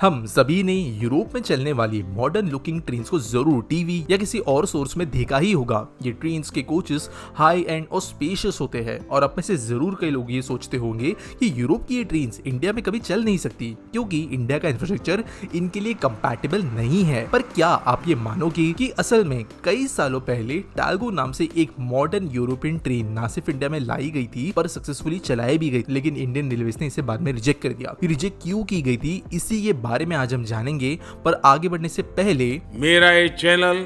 हम सभी ने यूरोप में चलने वाली मॉडर्न लुकिंग ट्रेन्स को जरूर टीवी या किसी और सोर्स में देखा ही होगा। ये ट्रेन्स के कोचेस हाई एंड और स्पेशियस होते हैं और अब में से जरूर कई लोग ये सोचते होंगे कि यूरोप की ये ट्रेन्स इंडिया में कभी चल नहीं सकती क्योंकि इंडिया का इंफ्रास्ट्रक्चर इनके लिए कंपैटिबल नहीं है। पर क्या आप ये मानोगे कि असल में कई सालों पहले टालगो नाम से एक मॉडर्न यूरोपियन ट्रेन ना सिर्फ इंडिया में लाई गई थी पर सक्सेसफुली चलाई भी गई, लेकिन इंडियन रेलवेज ने इसे बाद में रिजेक्ट कर दिया। रिजेक्ट क्यों की गई थी इसी के बारे में आज हम जानेंगे। पर आगे बढ़ने से पहले मेरा ये चैनल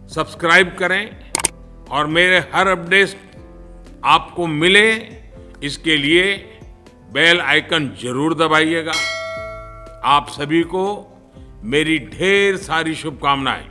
सब्सक्राइब करें और मेरे हर अपडेट आपको मिले इसके लिए बेल आइकन जरूर दबाइएगा। आप सभी को मेरी ढेर सारी शुभकामनाएं।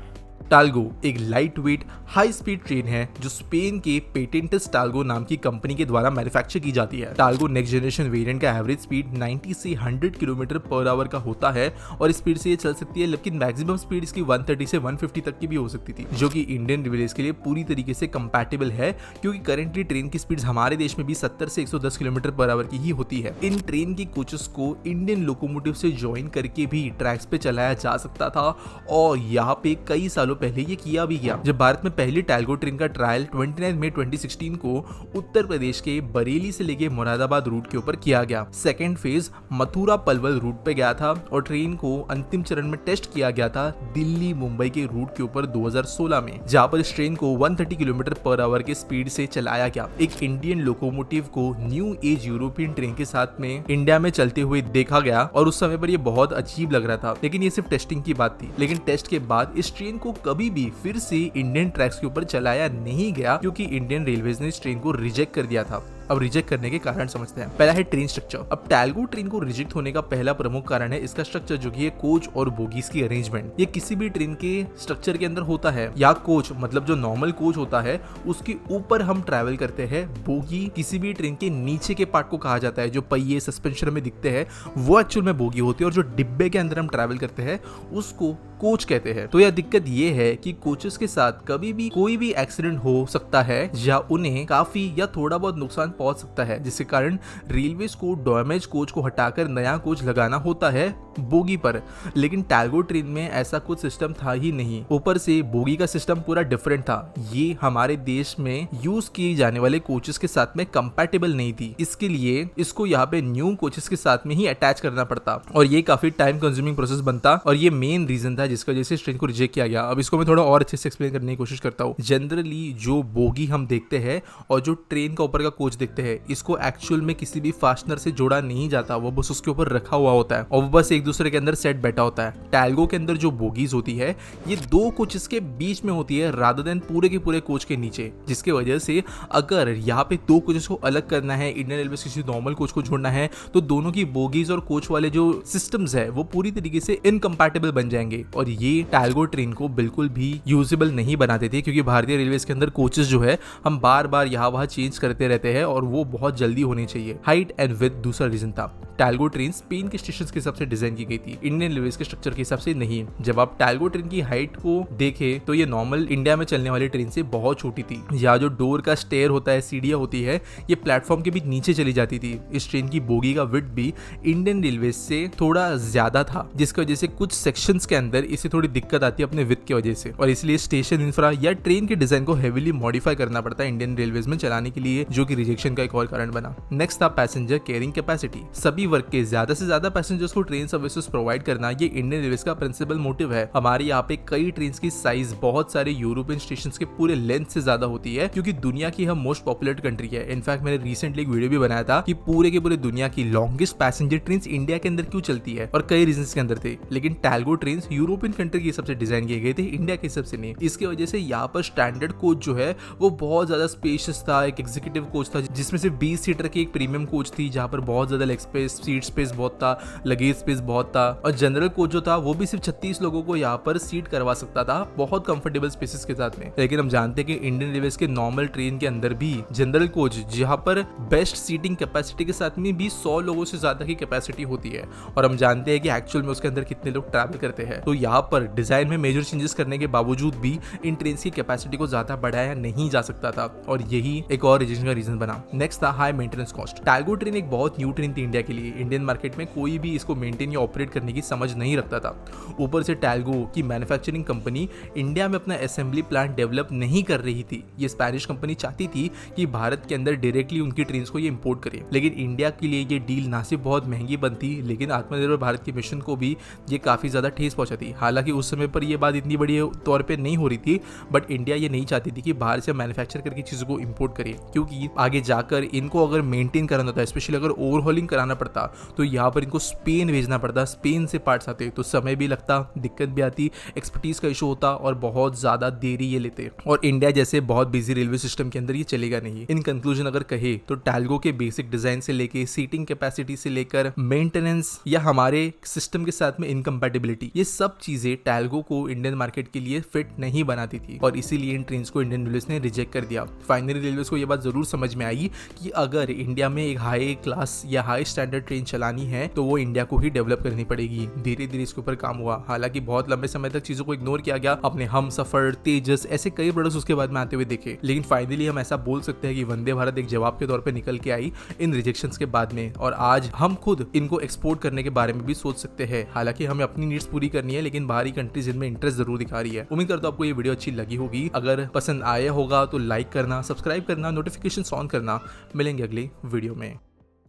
टालगो एक light weight high speed train है जो स्पेन के पेटेंटस टालगो नाम की कंपनी के द्वारा मैन्युफैक्चर की जाती है। टालगो नेक्स्ट जनरेशन वेरिएंट का एवरेज स्पीड 90 से 100 किलोमीटर पर आवर का होता है और स्पीड से ये चल सकती है, लेकिन मैक्सिमम स्पीड इसकी 130 से 150 तक की भी हो सकती थी, जो कि इंडियन रेलवेज के लिए पूरी तरीके से कंपैटिबल है क्योंकि करेंटली ट्रेन की स्पीड हमारे देश में भी 70 से 110 किलोमीटर पर आवर की ही होती है। इन ट्रेन की कोचेस को इंडियन लोकोमोटिव से ज्वाइन करके भी ट्रैक्स पे चलाया जा सकता था और यहाँ पे कई सालों पहले ये किया भी गया जब भारत में पहली टालगो ट्रेन का ट्रायल 29 मई 2016 को उत्तर प्रदेश के बरेली से लेके मुरादाबाद रूट के ऊपर किया गया। Second phase Mathura Palwal route पे गया था और ट्रेन को अंतिम चरण में टेस्ट किया गया था दिल्ली मुंबई के रूट के ऊपर 2016 में, जहां पर इस ट्रेन को 130 किलोमीटर पर आवर के स्पीड से चलाया गया। एक इंडियन लोकोमोटिव को न्यू एज यूरोपियन ट्रेन के साथ में इंडिया में चलते हुए देखा गया और उस समय पर यह बहुत अजीब लग रहा था, लेकिन ये सिर्फ टेस्टिंग की बात थी। लेकिन टेस्ट के बाद इस ट्रेन को कभी भी फिर से इंडियन ट्रैक्स के ऊपर चलाया नहीं गया क्योंकि इंडियन रेलवेज ने इस ट्रेन को रिजेक्ट कर दिया था। अब रिजेक्ट करने के कारण समझते हैं। पहला है ट्रेन स्ट्रक्चर। अब टालगो ट्रेन को रिजेक्ट होने का पहला प्रमुख कारण है इसका स्ट्रक्चर, जो कि है कोच और बोगीज की अरेंजमेंट। ये किसी भी ट्रेन के स्ट्रक्चर के अंदर होता है। या कोच मतलब जो नॉर्मल कोच होता है उसके ऊपर हम ट्रैवल करते हैं, बोगी किसी भी ट्रेन के नीचे के पार्ट को कहा जाता है। जो पहिए सस्पेंशन में दिखते हैं वो एक्चुअल में बोगी होती है और जो डिब्बे के अंदर हम ट्रैवल करते हैं उसको कोच कहते हैं। तो यह दिक्कत ये है कि कोचेस के साथ कभी भी कोई भी एक्सीडेंट हो सकता है या उन्हें काफी या थोड़ा बहुत नुकसान पहुंच सकता है, जिसके कारण रेलवेज को डैमेज कोच को हटाकर नया कोच लगाना होता है बोगी पर। लेकिन टालगो ट्रेन में ऐसा कुछ सिस्टम था ही नहीं। ऊपर से बोगी का सिस्टम पूरा डिफरेंट था। ये हमारे देश में यूज किए जाने वाले कोचेस के साथ में कंपैटिबल नहीं थी, इसके लिए इसको यहाँ पे न्यू कोचेस के साथ में ही अटैच करना पड़ता और ये काफी टाइम कंज्यूमिंग प्रोसेस बनता और ये मेन रीजन था जिसकी वजह से इस ट्रेन को रिजेक्ट किया गया। अब इसको मैं थोड़ा और अच्छे से एक्सप्लेन करने की कोशिश करता हूँ। जनरली जो बोगी हम देखते हैं और जो ट्रेन का ऊपर का कोच देखते हैं, इसको एक्चुअल में किसी भी फास्टनर से जोड़ा नहीं जाता, वो बस उसके ऊपर रखा हुआ होता है और वो बस एक दूसरे के अंदर सेट बैठा होता है। टालगो के अंदर जो बोगीज होती है ये दो कोचेस के बीच में होती है रादर देन पूरे के पूरे कोच के नीचे, जिसके वजह से अगर यहाँ पे दो कोचेस को अलग करना है, इंडियन रेलवे किसी नॉर्मल कोच को जोड़ना है, तो दोनों की बोगीज और कोच वाले जो सिस्टम्स है वो पूरी तरीके से इनकम्पैटिबल बन जाएंगे और ये टालगो ट्रेन को बिल्कुल भी यूजेबल नहीं बनाते थे क्योंकि भारतीय रेलवे के अंदर कोचेस जो है हम बार बार यहाँ वहाँ चेंज करते रहते हैं और वो बहुत जल्दी होने चाहिए। हाइट एंड विड्थ दूसरा रीजन था। टालगो ट्रेन स्पेन के स्टेशन के हिसाब से डिजाइन की गई थी, इंडियन रेलवे के स्ट्रक्चर के हिसाब से नहीं। जब आप टालगो ट्रेन की हाइट को देखें तो ये नॉर्मल इंडिया में चलने वाली ट्रेन से बहुत छोटी थी। यहाँ जो डोर का स्टेयर होता है, सीढ़ियां होती है, ये प्लेटफॉर्म के भी नीचे चली जाती थी। इस ट्रेन की बोगी का विड्थ भी इंडियन रेलवे से थोड़ा ज्यादा था, जिसकी वजह से कुछ सेक्शंस के अंदर इसे थोड़ी दिक्कत आती है अपने विड्थ की वजह से और इसलिए स्टेशन इंफ्रा या ट्रेन के डिजाइन को हेवीली मॉडिफाई करना पड़ता है इंडियन रेलवेज में चलाने के लिए, जो कि रिजेक्शन का एक और कारण बना। नेक्स्ट था पैसेंजर कैरिंग कैपेसिटी। सभी वर्ग के ज्यादा से ज्यादा पैसेंजर्स को ट्रेन सर्विसेज प्रोवाइड करना ये इंडियन रेलवे का प्रिंसिपल मोटिव है। हमारे यहाँ पे कई ट्रेन की साइज बहुत सारे यूरोपियन स्टेशन के पूरे लेंथ से ज्यादा होती है क्योंकि दुनिया की हम मोस्ट पॉपुलर कंट्री है। इनफैक्ट मैंने रिसेंटली एक वीडियो भी बनाया था कि पूरे के पूरे दुनिया की लॉन्गेस्ट पैसेंजर ट्रेन इंडिया के अंदर क्यों चलती है और कई रीजन के अंदर थे, लेकिन टालगो ट्रेन यूरोपियन कंट्री के हिसाब से डिजाइन किए गए थे, इंडिया के हिसाब से नहीं। इसकी वजह से यहाँ पर स्टैंडर्ड कोच जो है वो बहुत ज्यादा स्पेशियस था। एक एग्जीक्यूटिव कोच था जिसमें सिर्फ 20 सीटर की एक प्रीमियम कोच थी जहाँ पर बहुत ज्यादा लेग स्पेस, सीट स्पेस बहुत था, लगेज स्पेस बहुत था और जनरल कोच जो था वो भी सिर्फ 36 लोगों को यहाँ पर सीट करवा सकता था बहुत कंफर्टेबल स्पेसेस के साथ में। लेकिन हम जानते हैं कि इंडियन रेलवे के नॉर्मल ट्रेन के अंदर भी जनरल कोच जहाँ पर बेस्ट सीटिंग कैपेसिटी के साथ में भी 100 लोगों से ज्यादा की कैपेसिटी होती है और हम जानते हैं कि एक्चुअल में उसके अंदर कितने लोग ट्रैवल करते हैं। तो यहाँ पर डिजाइन में मेजर चेंजेस करने के बावजूद भी इन ट्रेन की कैपेसिटी को ज्यादा बढ़ाया नहीं जा सकता था और यही एक और रिजेक्शन का रीजन बना। नेक्स्ट था हाई मेंटेनेंस कॉस्ट। टालगो ट्रेन एक बहुत न्यू ट्रेन थी इंडिया के लिए। इंडियन मार्केट में कोई भी इसको मेंटेन ऑपरेट करने की समझ नहीं रखता था। ऊपर से टैल्गो की मैन्युफैक्चरिंग कंपनी इंडिया में अपना असेंबली प्लांट डेवलप नहीं कर रही थी। ये स्पेनिश कंपनी चाहती थी कि भारत के अंदर डायरेक्टली उनकी ट्रेन को ये इंपोर्ट करे, लेकिन इंडिया के लिए ये डील ना सिर्फ बहुत महंगी बनती, लेकिन आत्मनिर्भर भारत के मिशन को भी ये काफ़ी ज़्यादा ठेस पहुंचाती। हालांकि उस समय पर ये बात इतनी बड़ी तौर पे नहीं हो रही थी, बट इंडिया ये नहीं चाहती थी कि बाहर से मैन्युफैक्चर करके चीज़ों को इंपोर्ट करे, क्योंकि आगे जाकर इनको अगर मेंटेन कराना था, स्पेशली अगर ओवरहॉलिंग कराना पड़ता, तो यहाँ पर इनको स्पेन भेजना पड़ता, स्पेन से पार्ट्स आते तो समय भी लगता, दिक्कत भी आती, एक्सपर्टीज का इशू होता और बहुत ज़्यादा देरी ये लेते, और इंडिया जैसे बहुत बिजी रेलवे सिस्टम के अंदर ये चलेगा नहीं। इन कंक्लूजन अगर कहे तो टैल्गो के बेसिक डिजाइन से लेके सीटिंग कैपेसिटी से लेकर मेंटेनेंस या हमारे सिस्टम के साथ में इनकम्पैटिबिलिटी, ये सब चीजें टैल्गो को इंडियन मार्केट के लिए फिट नहीं बनाती थी, और इसीलिए इन ट्रेन्स को इंडियन रेलवेज ने रिजेक्ट कर दिया। फाइनली रेलवेज को ये बात जरूर समझ में आई कि अगर इंडिया में एक हाई क्लास या हाई स्टैंडर्ड ट्रेन चलानी है तो वो इंडिया को ही डेवलप करनी पड़ेगी। धीरे धीरे इसके ऊपर काम हुआ। हालांकि बहुत लंबे समय तक चीजों को इग्नोर किया गया, अपने हमसफर, तेजस ऐसे कई प्रोडक्ट्स उसके बाद में आते हुए देखे, लेकिन फाइनली हम ऐसा बोल सकते हैं कि वंदे भारत एक जवाब के तौर पे निकल के आई इन रिजेक्शंस के बाद में, और आज हम खुद इनको एक्सपोर्ट करने के बारे में भी सोच सकते हैं। हालांकि हमें अपनी नीड्स पूरी करनी है, लेकिन बाहरी कंट्रीज इनमें इंटरेस्ट जरूर दिखा रही है। उम्मीद करता हूं आपको ये वीडियो अच्छी लगी होगी। अगर पसंद आया होगा तो लाइक करना, सब्सक्राइब करना, नोटिफिकेशन ऑन करना। मिलेंगे अगली वीडियो में।